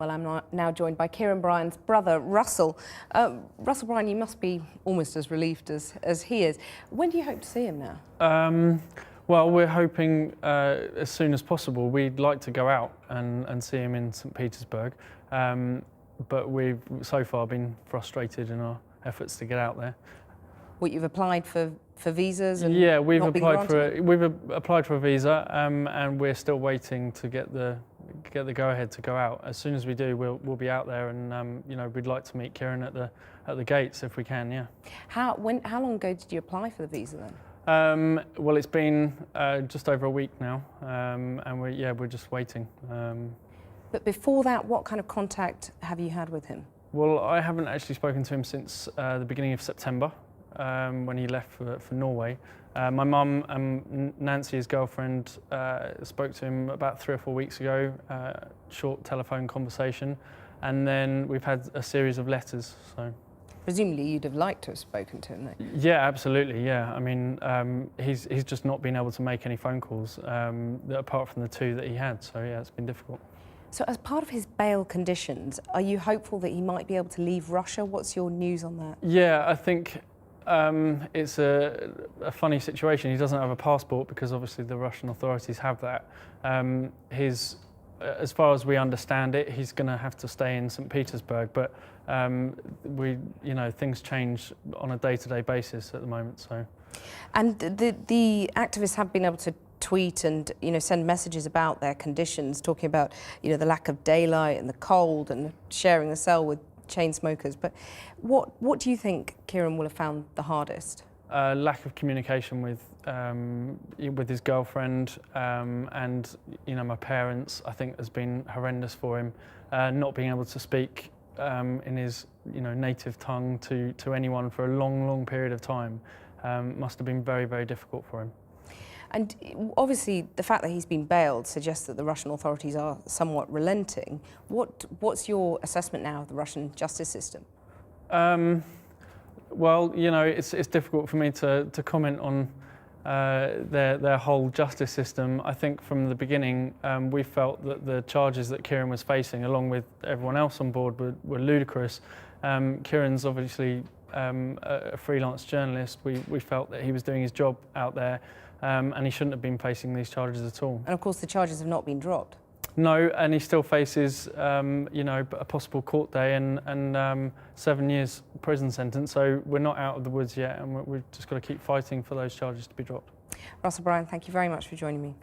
Well, I'm now joined by Kieran Bryan's brother, Russell. Russell Bryan, you must be almost as relieved as he is. When do you hope to see him now? Well, we're hoping as soon as possible. We'd like to go out and see him in St. Petersburg, but we've so far been frustrated in our efforts to get out there. What, you've applied for visas? And yeah, we've not been applied for a visa, and we're still waiting to get the go-ahead to go out. As soon as we do, we'll be out there, and you know, we'd like to meet Kieran at the gates if we can. Yeah. How long ago did you apply for the visa then? Well, it's been just over a week now, and we're just waiting. But before that, what kind of contact have you had with him? Well, I haven't actually spoken to him since the beginning of September, when he left for Norway. My mum and Nancy, his girlfriend, spoke to him about 3 or 4 weeks ago, short telephone conversation, and then we've had a series of letters. So. Presumably you'd have liked to have spoken to him though. Yeah, absolutely, yeah. I mean, he's just not been able to make any phone calls, apart from the 2 that he had, so yeah, it's been difficult. So as part of his bail conditions, are you hopeful that he might be able to leave Russia? What's your news on that? Yeah, I think it's a funny situation. He doesn't have a passport because obviously the Russian authorities have that. As far as we understand it, he's going to have to stay in St. Petersburg, but things change on a day-to-day basis at the moment. So, and the activists have been able to tweet and send messages about their conditions, talking about the lack of daylight and the cold and sharing the cell with chain smokers. But what do you think Kieran will have found the hardest? Lack of communication with his girlfriend, and my parents, I think, has been horrendous for him. Not being able to speak in his native tongue to anyone for a long period of time must have been very difficult for him. And obviously the fact that he's been bailed suggests that the Russian authorities are somewhat relenting. What's your assessment now of the Russian justice system? Well, it's difficult for me to comment on their whole justice system. I think from the beginning we felt that the charges that Kieran was facing, along with everyone else on board, were ludicrous. Kieran's obviously a freelance journalist. We felt that he was doing his job out there, and he shouldn't have been facing these charges at all. And of course the charges have not been dropped. No, and he still faces a possible court day and 7 years prison sentence. So we're not out of the woods yet, and we've just got to keep fighting for those charges to be dropped. Russell Bryan, thank you very much for joining me.